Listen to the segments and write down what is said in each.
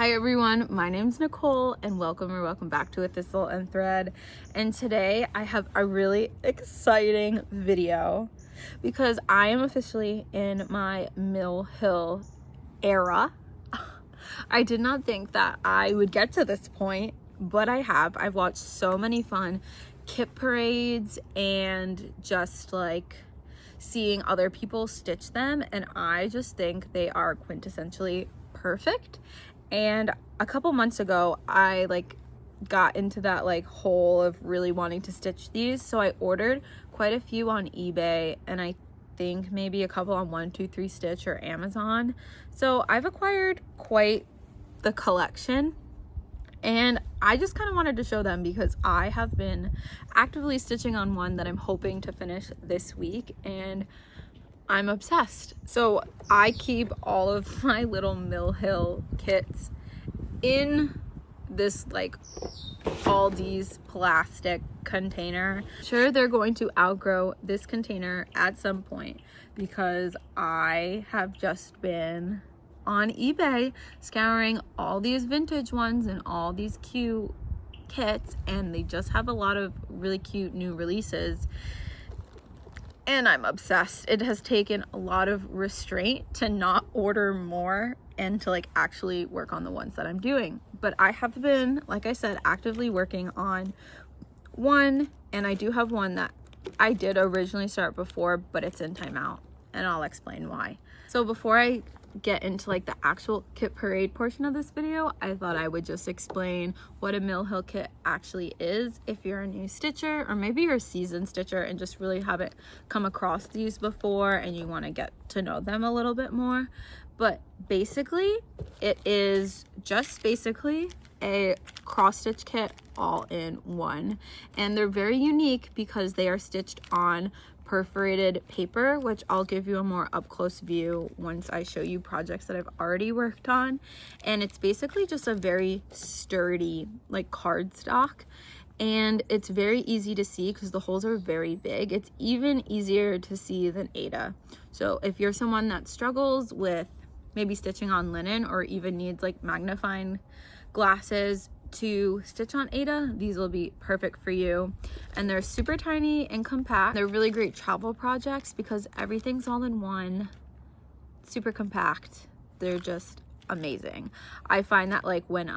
Hi everyone, my name's Nicole and welcome back to A Thistle and Thread. And today I have a really exciting video because I am officially in my Mill Hill era. I did not think that I would get to this point, but I have. I've watched so many fun kit parades and just like seeing other people stitch them, and I just think they are quintessentially perfect. And a couple months ago I got into that hole of really wanting to stitch these, so I ordered quite a few on eBay and I think maybe a couple on 1-2-3 Stitch or Amazon. So I've acquired quite the collection and I just kind of wanted to show them because I have been actively stitching on one that I'm hoping to finish this week and I'm obsessed. So I keep all of my little Mill Hill kits in this Aldi's plastic container. Sure, they're going to outgrow this container at some point because I have just been on eBay scouring all these vintage ones and all these cute kits, and they just have a lot of really cute new releases. And I'm obsessed. It has taken a lot of restraint to not order more and to actually work on the ones that I'm doing. But I have been, like I said, actively working on one, and I do have one that I did originally start before, but it's in timeout, and I'll explain why. So before I get into the actual kit parade portion of this video, I thought I would just explain what a Mill Hill kit actually is if you're a new stitcher, or maybe you're a seasoned stitcher and just really haven't come across these before and you want to get to know them a little bit more. But basically it is just a cross stitch kit all in one, and they're very unique because they are stitched on perforated paper, which I'll give you a more up close view once I show you projects that I've already worked on. And it's basically just a very sturdy cardstock, and it's very easy to see because the holes are very big. It's even easier to see than Aida. So if you're someone that struggles with maybe stitching on linen or even needs magnifying glasses to stitch on Aida, these will be perfect for you. And they're super tiny and compact. They're really great travel projects because everything's all in one, super compact. They're just amazing. I find that when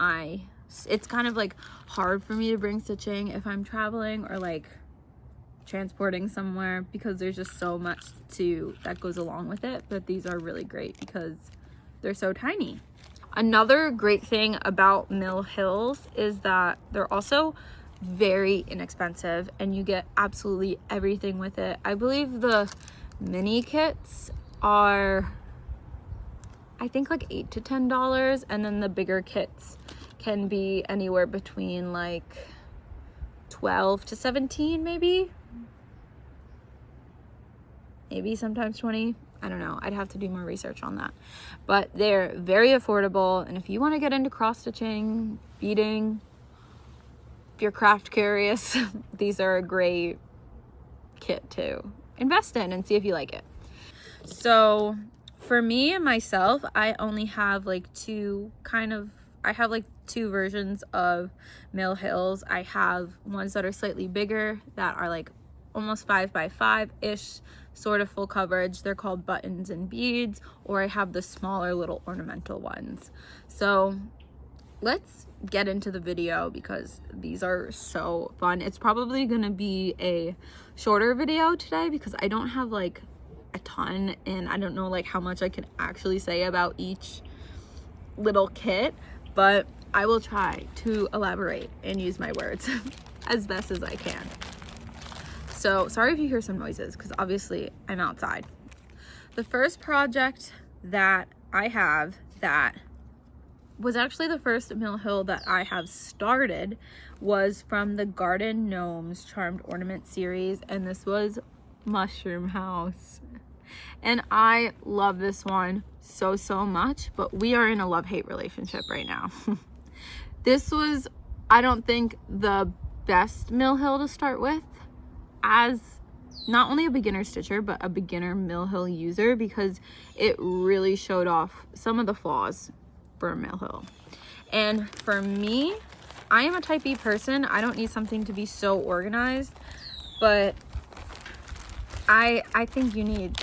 it's kind of hard for me to bring stitching if I'm traveling or transporting somewhere because there's just so much that goes along with it. But these are really great because they're so tiny. Another great thing about Mill Hills is that they're also very inexpensive and you get absolutely everything with it. I believe the mini kits are, I think $8 to $10, and then the bigger kits can be anywhere between $12 to $17, maybe sometimes $20. I don't know, I'd have to do more research on that, but they're very affordable. And if you want to get into cross stitching, beading, if you're craft curious, these are a great kit to invest in and see if you like it. So for me and myself, I only have two versions of Mill Hills. I have ones that are slightly bigger that are almost 5x5-ish, sort of full coverage. They're called buttons and beads, or I have the smaller little ornamental ones. So let's get into the video because these are so fun. It's probably gonna be a shorter video today because I don't have a ton, and I don't know how much I can actually say about each little kit, but I will try to elaborate and use my words as best as I can. So sorry if you hear some noises because obviously I'm outside. The first project that I have that was actually the first Mill Hill that I have started was from the Garden Gnomes Charmed Ornament series, and this was Mushroom House. And I love this one so much, but we are in a love-hate relationship right now. This was, I don't think, the best Mill Hill to start with as not only a beginner stitcher but a beginner Mill Hill user, because it really showed off some of the flaws for Mill Hill. And for me, I am a type B person. I don't need something to be so organized, but I think you need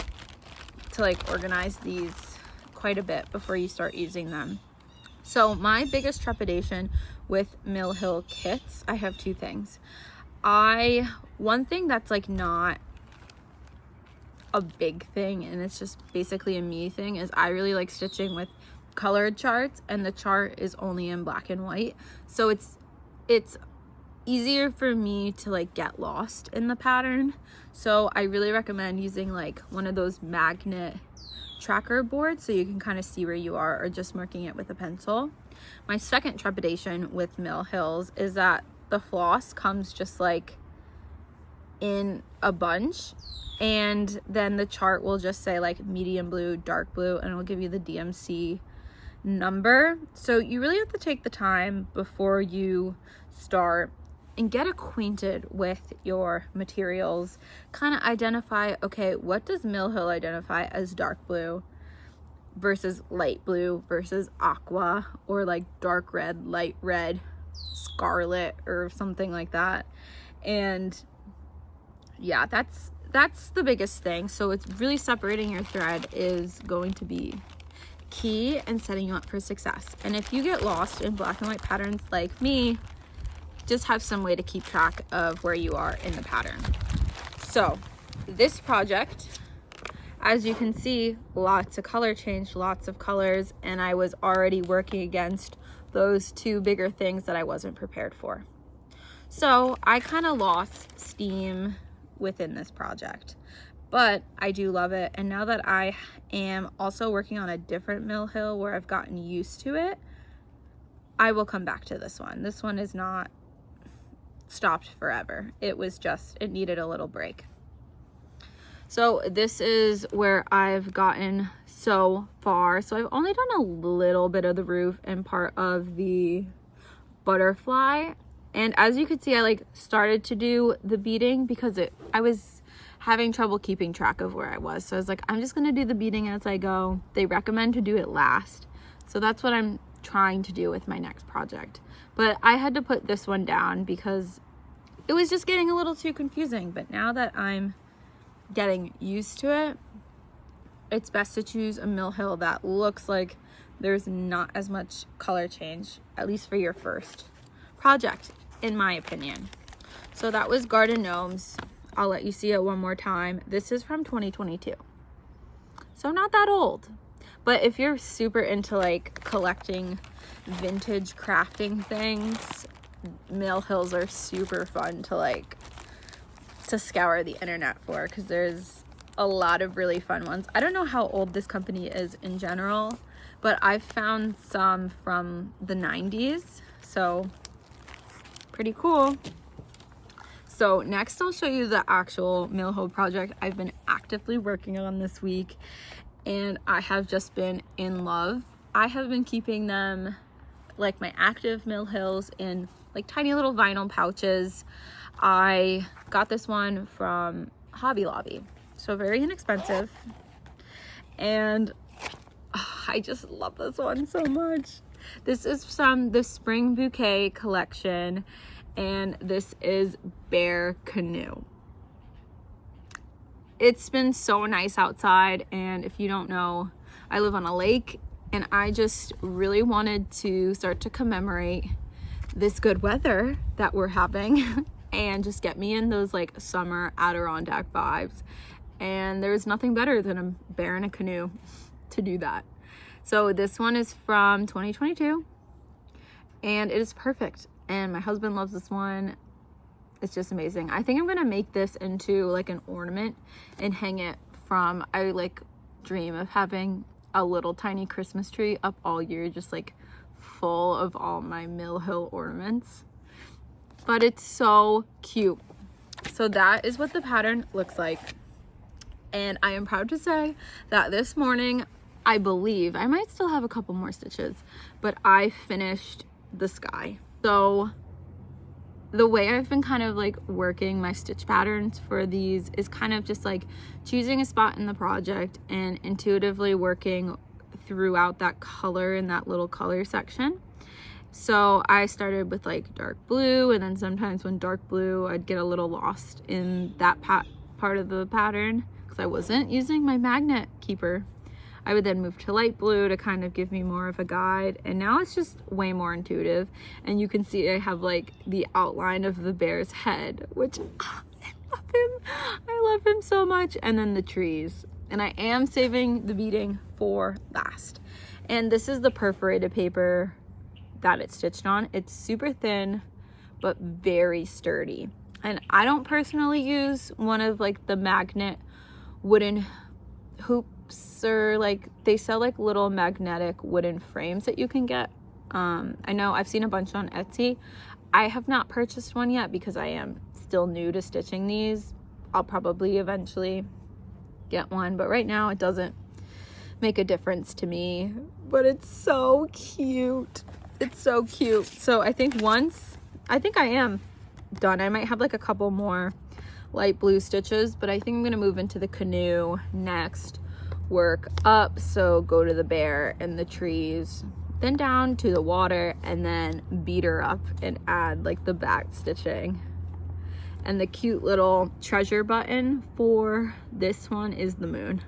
to like organize these quite a bit before you start using them. So my biggest trepidation with Mill Hill kits, I have two things. One thing that's like not a big thing, and it's just basically a me thing, is I really like stitching with colored charts, and the chart is only in black and white, so it's easier for me to like get lost in the pattern. So I really recommend using like one of those magnet tracker boards so you can kind of see where you are, or just marking it with a pencil. My second trepidation with Mill Hills is that the floss comes just like in a bunch, and then the chart will just say like medium blue, dark blue, and it'll give you the DMC number. So you really have to take the time before you start and get acquainted with your materials. Kind of identify, okay, what does Mill Hill identify as dark blue versus light blue versus aqua, or like dark red, light red, scarlet, or something like that. And yeah, that's the biggest thing. So it's really separating your thread is going to be key and setting you up for success. And if you get lost in black and white patterns like me, just have some way to keep track of where you are in the pattern. So this project, as you can see, lots of color change, lots of colors, and I was already working against those two bigger things that I wasn't prepared for. So I kind of lost steam within this project, but I do love it. And now that I am also working on a different Mill Hill where I've gotten used to it, I will come back to this one. This one is not stopped forever. It needed a little break. So this is where I've gotten so far. So I've only done a little bit of the roof and part of the butterfly. And as you can see, I like started to do the beading because I was having trouble keeping track of where I was. So I was like, I'm just gonna do the beading as I go. They recommend to do it last. So that's what I'm trying to do with my next project. But I had to put this one down because it was just getting a little too confusing. But now that I'm getting used to it, it's best to choose a Mill Hill that looks like there's not as much color change, at least for your first project, in my opinion. So that was Garden Gnomes. I'll let you see it one more time. This is from 2022, so not that old. But if you're super into like collecting vintage crafting things, Mill Hills are super fun to scour the internet for, because there's a lot of really fun ones. I don't know how old this company is in general, but I've found some from the 90s, so pretty cool. So next I'll show you the actual Mill Hill project I've been actively working on this week, and I have just been in love. I have been keeping them, like my active Mill Hills, in like tiny little vinyl pouches. I got this one from Hobby Lobby, so very inexpensive, and I just love this one so much. This is from the Spring Bouquet collection, and this is Bear Canoe. It's been so nice outside, and if you don't know, I live on a lake, and I just really wanted to start to commemorate this good weather that we're having and just get me in those like summer Adirondack vibes. And there's nothing better than a bear in a canoe to do that. So this one is from 2022, and it is perfect. And my husband loves this one. It's just amazing. I think I'm gonna make this into like an ornament and hang it from, I like dream of having a little tiny Christmas tree up all year, just like full of all my Mill Hill ornaments. But it's so cute. So that is what the pattern looks like. And I am proud to say that this morning, I believe, I might still have a couple more stitches, but I finished the sky. So the way I've been kind of like working my stitch patterns for these is kind of just like choosing a spot in the project and intuitively working throughout that color in that little color section. So I started with like dark blue, and then sometimes when dark blue, I'd get a little lost in that part of the pattern because I wasn't using my magnet keeper. I would then move to light blue to kind of give me more of a guide, and now it's just way more intuitive. And you can see I have like the outline of the bear's head, which I love him so much. And then the trees, and I am saving the beading for last. And this is the perforated paper that it's stitched on. It's super thin but very sturdy, and I don't personally use one of like the magnet wooden hoops, or like they sell like little magnetic wooden frames that you can get. I know I've seen a bunch on Etsy. I have not purchased one yet because I am still new to stitching these. I'll probably eventually get one, but right now it doesn't make a difference to me. But it's so cute. It's so cute. So I think I am done. I might have like a couple more light blue stitches, but I think I'm gonna move into the canoe next, work up, so go to the bear and the trees, then down to the water, and then beat her up and add like the back stitching. And the cute little treasure button for this one is the moon.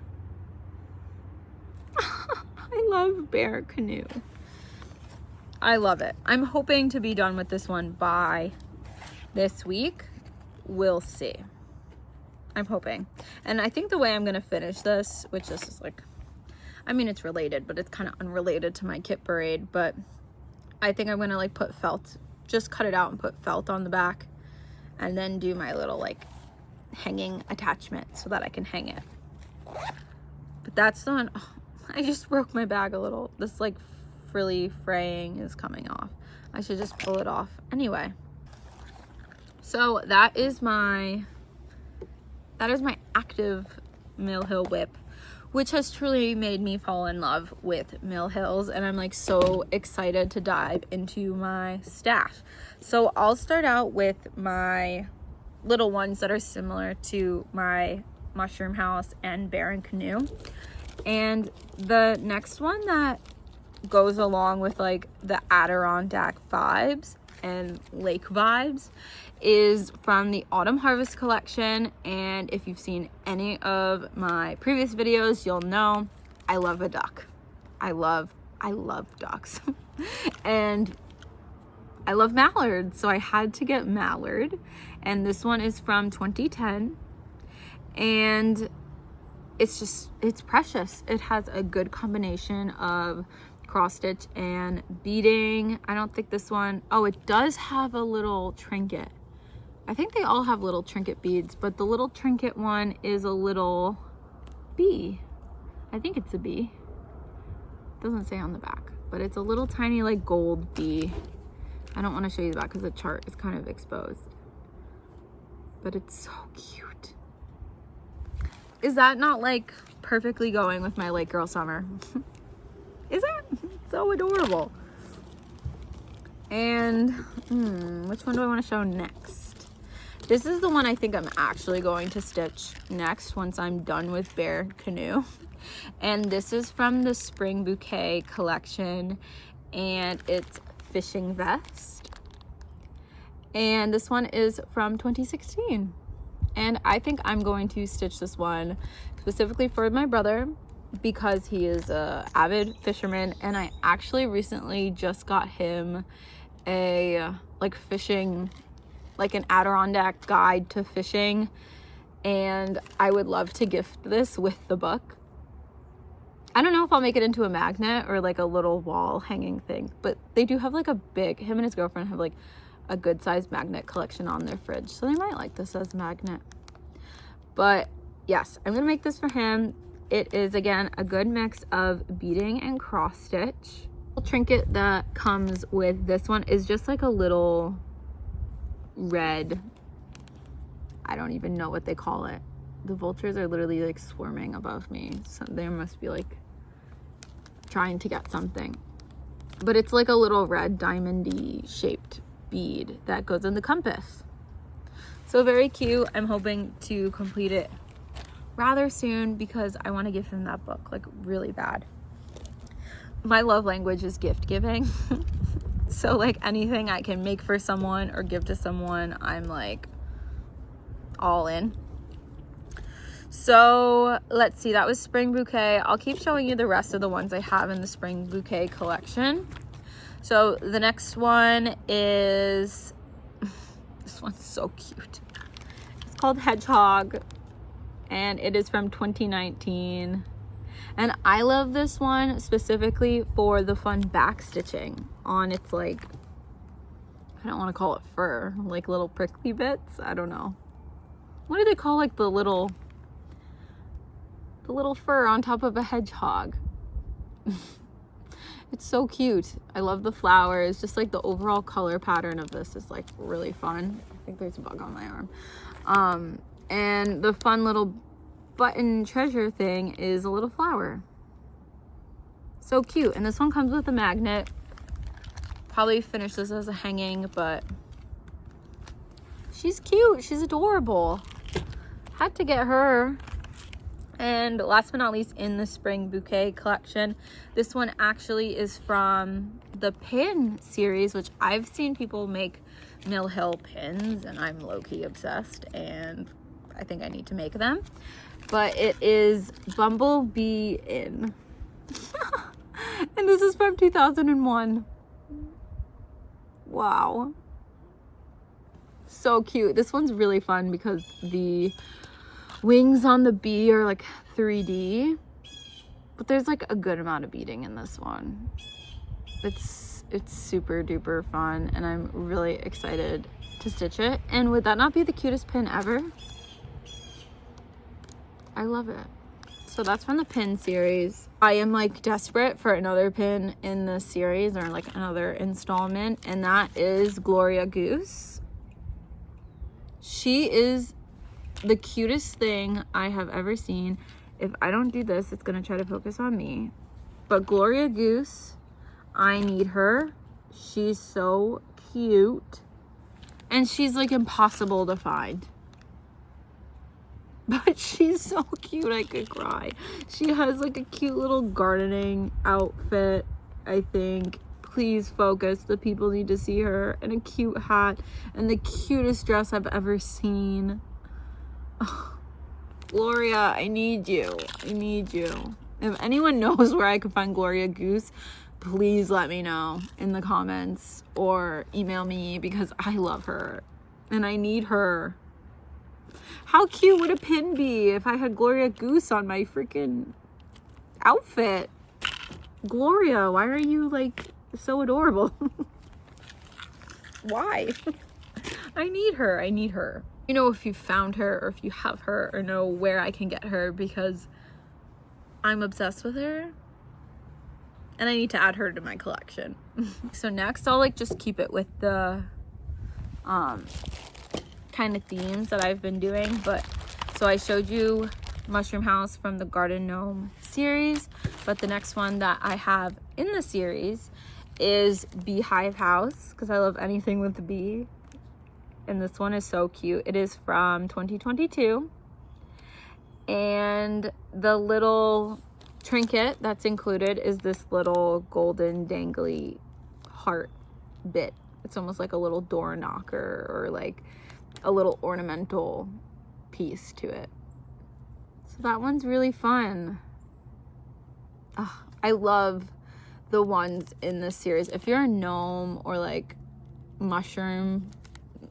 I love bear canoe. I love it. I'm hoping to be done with this one by this week. We'll see. I'm hoping. And I think the way I'm going to finish this, which this is like, I mean, it's related, but it's kind of unrelated to my kit parade, but I think I'm going to like put felt, just cut it out and put felt on the back, and then do my little like hanging attachment so that I can hang it. But that's the one. Oh, I just broke my bag a little. This like frilly fraying is coming off. I should just pull it off anyway. So that is my active Mill Hill whip, which has truly made me fall in love with Mill Hills, and I'm like so excited to dive into my stash. So I'll start out with my little ones that are similar to my mushroom house and bear and canoe, and the next one that goes along with like the Adirondack vibes and lake vibes is from the Autumn Harvest collection. And if you've seen any of my previous videos, you'll know I love a duck. I love ducks. And I love Mallard, so I had to get Mallard, and this one is from 2010, and it's precious. It has a good combination of cross stitch and beading. I don't think this one, oh, it does have a little trinket. I think they all have little trinket beads, but the little trinket one is a little bee. I think it's a bee. Doesn't say on the back, but it's a little tiny like gold bee. I don't want to show you the back because the chart is kind of exposed, but it's so cute. Is that not like perfectly going with my lake girl summer? Is it? So adorable. And which one do I want to show next? This is the one I think I'm actually going to stitch next once I'm done with Bear Canoe. And this is from the Spring Bouquet collection, and it's Fishing Vest. And this one is from 2016. And I think I'm going to stitch this one specifically for my brother because he is a avid fisherman, and I actually recently just got him a like fishing, like an Adirondack guide to fishing, and I would love to gift this with the book. I don't know if I'll make it into a magnet or like a little wall hanging thing, but they do have like a big, him and his girlfriend have like a good sized magnet collection on their fridge, so they might like this as a magnet. But yes, I'm gonna make this for him. It is again a good mix of beading and cross stitch. The trinket that comes with this one is just like a little red, I don't even know what they call it. The vultures are literally like swarming above me, so they must be like trying to get something. But it's like a little red diamond-y shaped bead that goes in the compass. So very cute. I'm hoping to complete it rather soon because I want to give him that book like really bad. My love language is gift giving. So like anything I can make for someone or give to someone, I'm like all in. So let's see, that was spring bouquet. I'll keep showing you the rest of the ones I have in the spring bouquet collection. So the next one is, this one's so cute. It's called Hedgehog, and it is from 2019. And I love this one specifically for the fun back stitching on its, like, I don't want to call it fur, like little prickly bits. I don't know. What do they call like the little fur on top of a hedgehog? It's so cute. I love the flowers. Just like the overall color pattern of this is like really fun. I think there's a bug on my arm. And the fun little button treasure thing is a little flower. So cute. And this one comes with a magnet. Probably finish this as a hanging, but she's cute. She's adorable. Had to get her. And last but not least, in the spring bouquet collection, this one actually is from the pin series, which I've seen people make Mill Hill pins, and I'm low-key obsessed, and I think I need to make them. But it is Bumble Bee Inn. And this is from 2001. Wow. So cute. This one's really fun because the wings on the bee are like 3D, but there's like a good amount of beading in this one. It's super duper fun, and I'm really excited to stitch it. And would that not be the cutest pin ever? I love it. So that's from the pin series. I am like desperate for another pin in the series, or like another installment, and that is Gloria Goose. She is the cutest thing I have ever seen. If I don't do this, it's gonna try to focus on me. But Gloria Goose, I need her. She's so cute. And she's like impossible to find. But she's so cute, I could cry. She has like a cute little gardening outfit, I think. Please focus. The people need to see her. And a cute hat. And the cutest dress I've ever seen. Oh, Gloria, I need you. I need you. If anyone knows where I can find Gloria Goose, please let me know in the comments or email me, because I love her and I need her. How cute would a pin be if I had Gloria Goose on my freaking outfit? Gloria, why are you like so adorable? Why? I need her. I need her. You know, if you found her or if you have her or know where I can get her, because I'm obsessed with her and I need to add her to my collection. So next I'll like just keep it with the kind of themes that I've been doing. But so I showed you Mushroom House from the Garden Gnome series, but the next one that I have in the series is Beehive House, because I love anything with a bee. And this one is so cute. It is from 2022. And the little trinket that's included is this little golden dangly heart bit. It's almost like a little door knocker or like a little ornamental piece to it. So that one's really fun. Oh, I love the ones in this series. If you're a gnome or like mushroom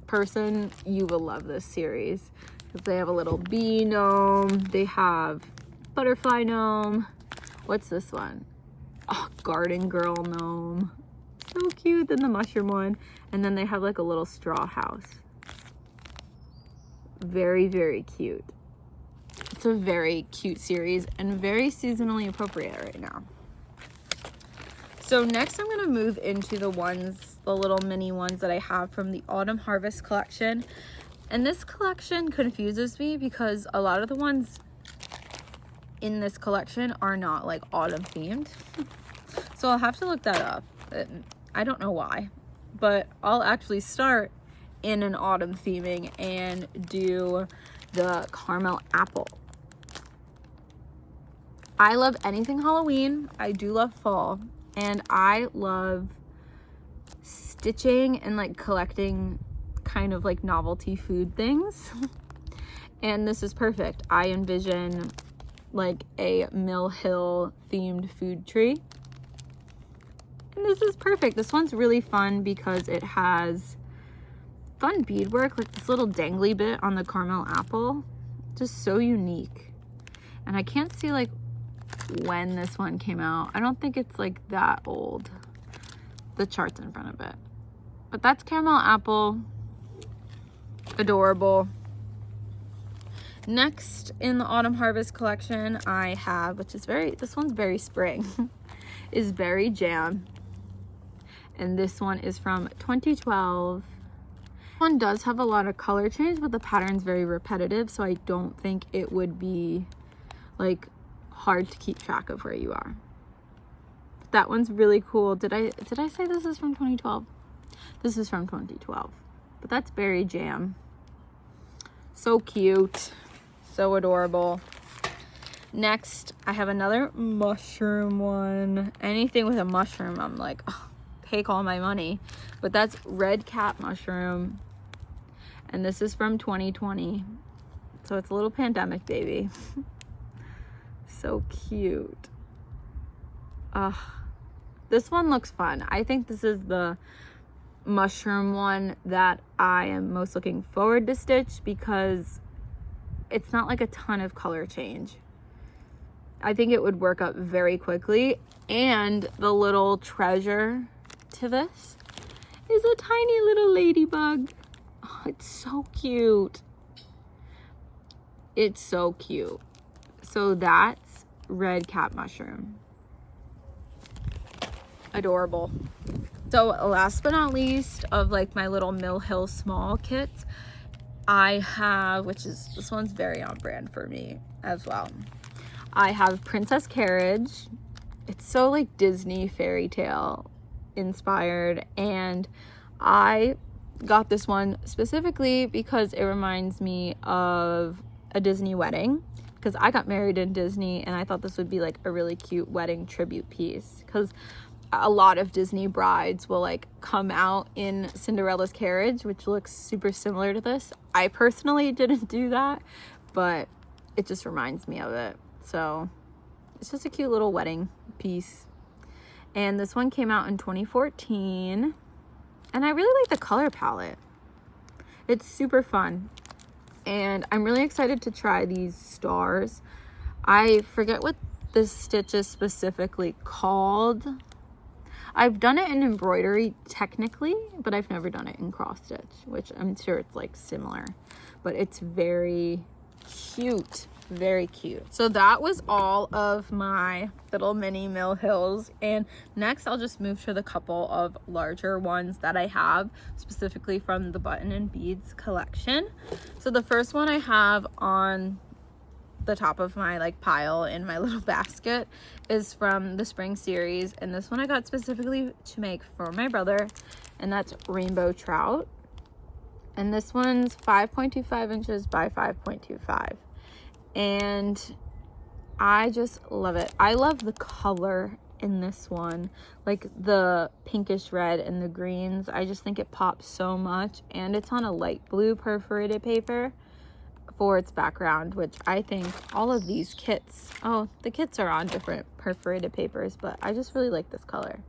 person, you will love this series, because they have a little bee gnome, they have butterfly gnome. What's this one? Oh, garden girl gnome. So cute. Then the mushroom one, and then they have like a little straw house. Very, very cute. It's a very cute series and very seasonally appropriate right now. So next I'm going to move into the little mini ones that I have from the Autumn Harvest collection. And this collection confuses me because a lot of the ones in this collection are not like autumn themed. So I'll have to look that up. I don't know why, but I'll actually start in an autumn theming and do the caramel apple. I love anything Halloween. I do love fall. And I love ditching and like collecting kind of like novelty food things. And this is perfect. I envision like a Mill Hill themed food tree. And this is perfect. This one's really fun because it has fun beadwork, like this little dangly bit on the caramel apple. Just so unique. And I can't see like when this one came out. I don't think it's like that old. The chart's in front of it. But that's caramel apple. Adorable. Next in the Autumn Harvest collection I have, which is this one's very spring, is Berry Jam. And this one is from 2012. This one does have a lot of color change, but the pattern's very repetitive, so I don't think it would be like hard to keep track of where you are. That one's really cool. Did I say this is from 2012? This is from 2012. But that's Berry Jam. So cute. So adorable. Next, I have another mushroom one. Anything with a mushroom, I'm like, oh, take all my money. But that's Red Cap Mushroom. And this is from 2020. So it's a little pandemic baby. So cute. This one looks fun. I think this is the mushroom one that I am most looking forward to stitch because it's not like a ton of color change. I think it would work up very quickly. And the little treasure to this is a tiny little ladybug. Oh, it's so cute. It's so cute. So that's Red Cap Mushroom. Adorable. So last but not least of like my little Mill Hill small kits, I have, which is, this one's very on brand for me as well. I have Princess Carriage. It's so like Disney fairy tale inspired, and I got this one specifically because it reminds me of a Disney wedding, because I got married in Disney and I thought this would be like a really cute wedding tribute piece, because a lot of Disney brides will like come out in Cinderella's carriage, which looks super similar to this. I personally didn't do that, but it just reminds me of it. So it's just a cute little wedding piece. And this one came out in 2014. And I really like the color palette. It's super fun. And I'm really excited to try these stars. I forget what this stitch is specifically called. I've done it in embroidery technically, but I've never done it in cross stitch, which I'm sure it's like similar, but it's very cute. Very cute. So that was all of my little mini Mill Hills, and next I'll just move to the couple of larger ones that I have specifically from the Button and Beads collection. So the first one I have on the top of my like pile in my little basket is from the spring series, and this one I got specifically to make for my brother, and that's Rainbow Trout. And this one's 5.25 inches by 5.25. And I just love it. I love the color in this one, like the pinkish red and the greens. I just think it pops so much, and it's on a light blue perforated paper for its background, which I think all of these kits, oh, the kits are on different perforated papers, but I just really like this color.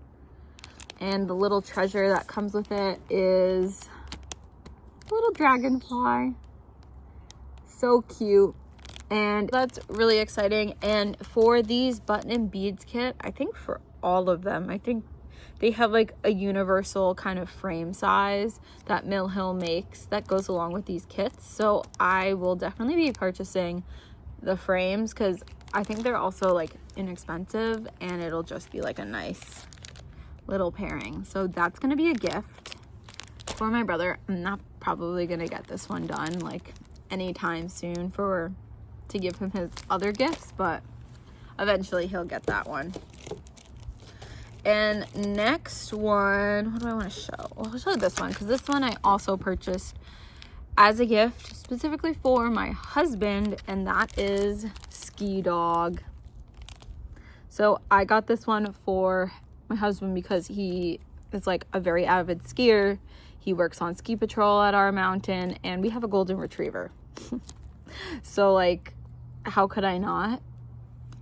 And the little treasure that comes with it is a little dragonfly. So cute. And that's really exciting. And for these Button and Beads kit, I think for all of them, I think they have like a universal kind of frame size that Mill Hill makes that goes along with these kits. So I will definitely be purchasing the frames because I think they're also like inexpensive, and it'll just be like a nice little pairing. So that's gonna be a gift for my brother. I'm not probably gonna get this one done like anytime soon to give him his other gifts, but eventually he'll get that one. And next one, what do I want to show? Well, I'll show this one because this one I also purchased as a gift specifically for my husband, and that is Ski Dog. So I got this one for my husband because he is like a very avid skier. He works on ski patrol at our mountain, and we have a golden retriever. So like, how could I not?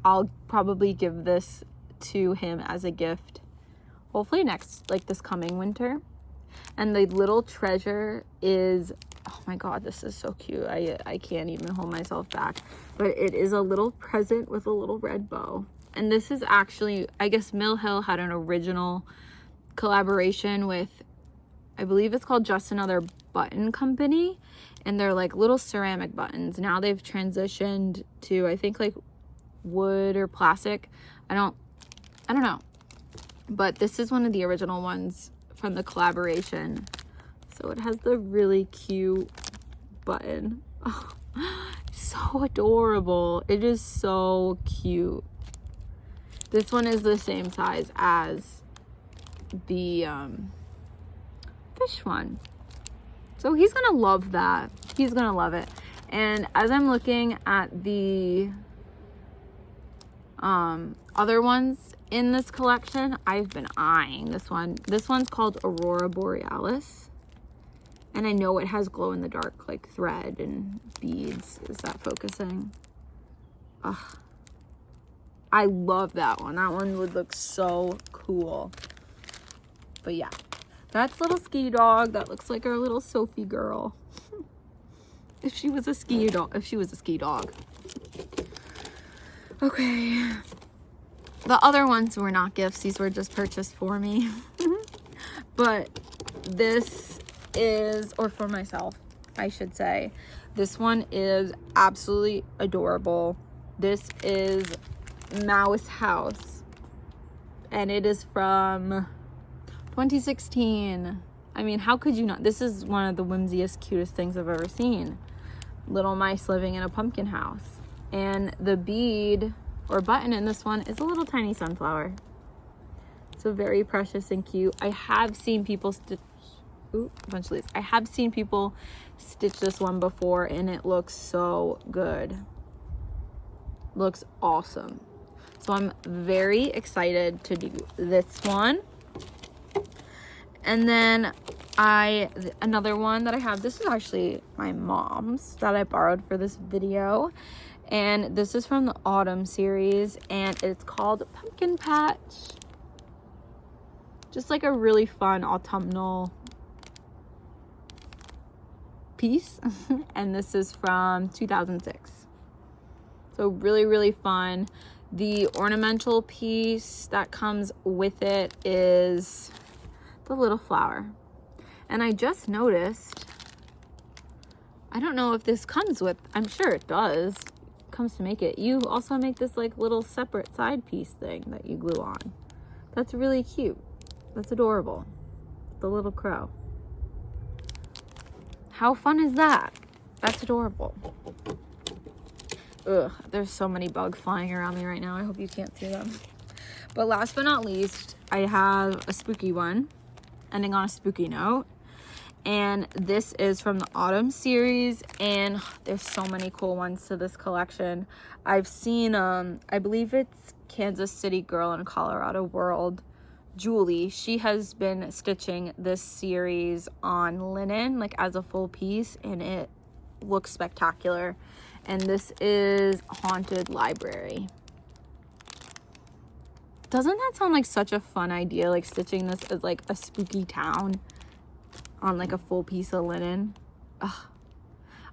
I'll probably give this to him as a gift, hopefully this coming winter. And the little treasure is, oh my god, this is so cute. I can't even hold myself back. But it is a little present with a little red bow. And this is actually, I guess Mill Hill had an original collaboration with, I believe it's called Just Another Button Company. And they're like little ceramic buttons. Now they've transitioned to, I think, like wood or plastic. I don't know. But this is one of the original ones from the collaboration. So it has the really cute button. Oh, so adorable. It is so cute. This one is the same size as the fish one. So he's gonna love that. He's gonna love it. And as I'm looking at the other ones in this collection, I've been eyeing this one. This one's called Aurora Borealis. And I know it has glow in the dark like thread and beads. Is that focusing? Ugh. I love that one. That one would look so cool. But yeah. That's little ski dog. That looks like our little Sophie girl. If she was a ski dog. Okay. The other ones were not gifts. These were just purchased for me. But this is, or for myself, I should say. This one is absolutely adorable. This is Mouse House. And it is from 2016. I mean, how could you not? This is one of the whimsiest, cutest things I've ever seen. Little mice living in a pumpkin house. And the bead or button in this one is a little tiny sunflower. So very precious and cute. I have seen people stitch, ooh, a bunch of leaves. I have seen people stitch this one before, and it looks so good. Looks awesome. So I'm very excited to do this one. And then another one that I have, this is actually my mom's that I borrowed for this video. And this is from the Autumn series, and it's called Pumpkin Patch. Just like a really fun autumnal piece. And this is from 2006. So really, really fun. The ornamental piece that comes with it is the little flower. And I just noticed, I don't know if this comes with, I'm sure it does, comes to make it. You also make this like little separate side piece thing that you glue on. That's really cute. That's adorable. The little crow. How fun is that? That's adorable. Ugh, there's so many bugs flying around me right now. I hope you can't see them. But last but not least, I have a spooky one, ending on a spooky note. And this is from the Autumn series, and there's so many cool ones to this collection. I've seen, I believe it's Kansas City girl in Colorado World, Julie. She has been stitching this series on linen, like as a full piece, and it looks spectacular. And this is Haunted Library. Doesn't that sound like such a fun idea, like stitching this as like a spooky town on like a full piece of linen? Ugh,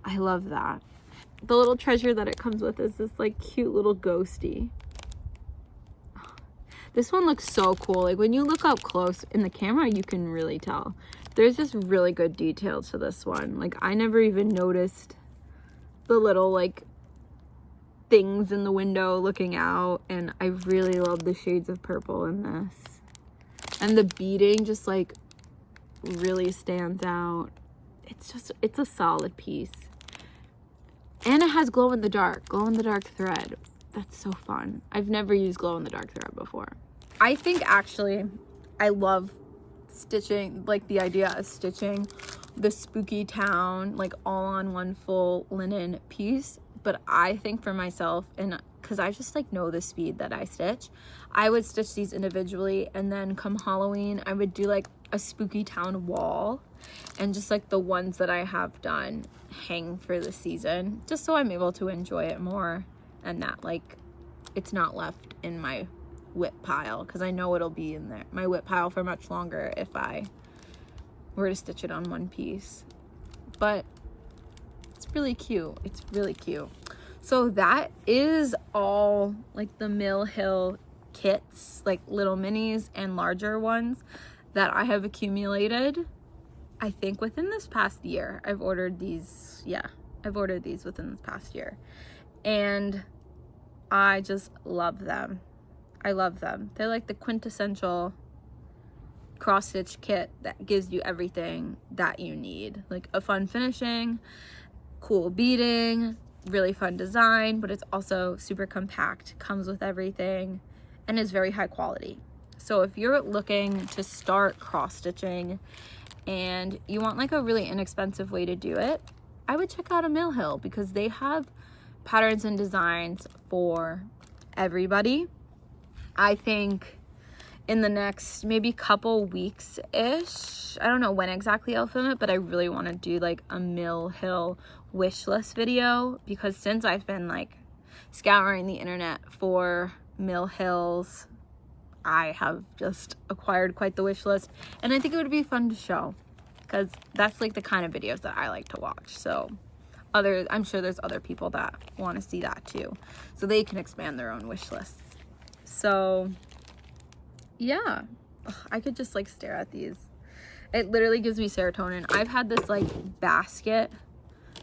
I love that. The little treasure that it comes with is this like cute little ghosty. This one looks so cool. Like when you look up close in the camera, you can really tell. There's just really good detail to this one. Like I never even noticed the little like things in the window looking out, and I really love the shades of purple in this. And the beading just like really stands out. It's a solid piece. And it has glow in the dark thread. That's so fun. I've never used glow in the dark thread before. I think actually I love stitching, like the idea of stitching the spooky town like all on one full linen piece. But I think for myself, and because I just like know the speed that I stitch. I would stitch these individually, and then come Halloween I would do like a spooky town wall, and just like the ones that I have done hang for the season, just so I'm able to enjoy it more, and that like it's not left in my whip pile, because I know it'll be in there, my whip pile, for much longer if I were to stitch it on one piece. But it's really cute. It's really cute. So that is all like the Mill Hill kits, like little minis and larger ones that I have accumulated. I think within this past year, I've ordered these. Yeah, I've ordered these within this past year. And I just love them. I love them. They're like the quintessential cross stitch kit that gives you everything that you need. Like a fun finishing, cool beading, really fun design, but it's also super compact, comes with everything, and is very high quality. So if you're looking to start cross stitching and you want like a really inexpensive way to do it, I would check out a Mill Hill, because they have patterns and designs for everybody. I think in the next maybe couple weeks-ish, I don't know when exactly I'll film it, but I really want to do like a Mill Hill wish list video, because since I've been like scouring the internet for Mill Hills, I have just acquired quite the wish list, and I think it would be fun to show, because that's like the kind of videos that I like to watch. So I'm sure there's other people that want to see that too, so they can expand their own wish lists. So yeah, I could just like stare at these. It literally gives me serotonin. I've had this like basket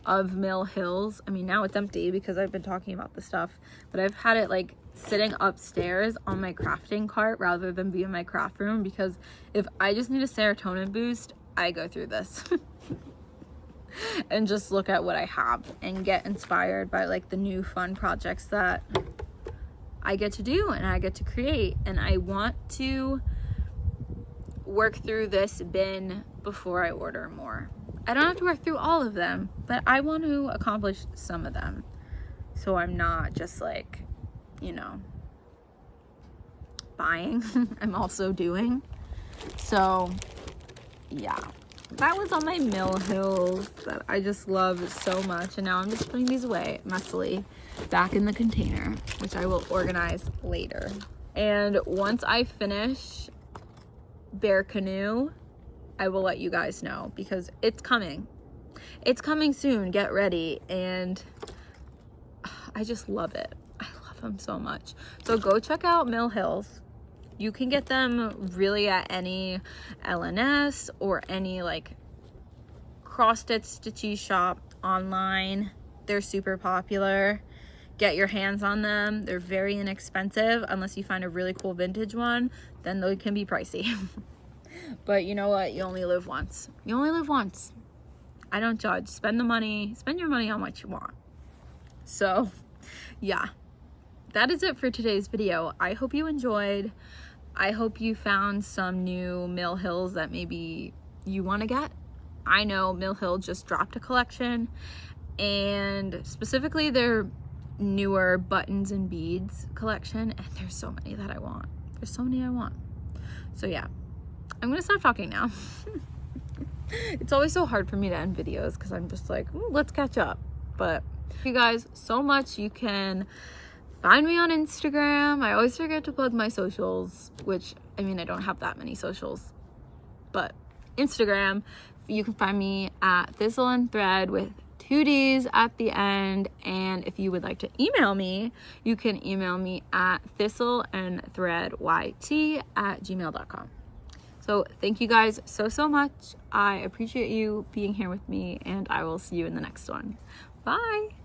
of Mill Hills. I mean, now it's empty because I've been talking about the stuff, but I've had it like sitting upstairs on my crafting cart rather than be in my craft room, because if I just need a serotonin boost, I go through this and just look at what I have and get inspired by like the new fun projects that I get to do and I get to create. And I want to work through this bin before I order more. I don't have to work through all of them, but I want to accomplish some of them, so I'm not just like, you know, buying. I'm also doing. So yeah, that was on my Mill Hills that I just love so much, and now I'm just putting these away messily back in the container, which I will organize later. And once I finish Bear Canoe, I will let you guys know, because it's coming. It's coming soon. Get ready. And I just love it. I love them so much. So go check out Mill Hills. You can get them really at any LNS or any like cross stitchy shop online. They're super popular. Get your hands on them. They're very inexpensive unless you find a really cool vintage one. Then they can be pricey. But you know what? You only live once. You only live once. I don't judge. Spend the money. Spend your money on what you want. So yeah, that is it for today's video. I hope you enjoyed. I hope you found some new Mill Hills that maybe you want to get. I know Mill Hill just dropped a collection, and specifically their newer buttons and beads collection, and there's so many that I want. There's so many I want. So yeah, I'm gonna stop talking now. It's always so hard for me to end videos because I'm just like, let's catch up. But thank you guys so much. You can find me on Instagram. I always forget to plug my socials, which, I mean, I don't have that many socials, but Instagram, you can find me at thistleandthread with 2 D's at the end. And if you would like to email me, you can email me at thistleandthreadyt@gmail.com. So thank you guys so much. I appreciate you being here with me, and I will see you in the next one. Bye.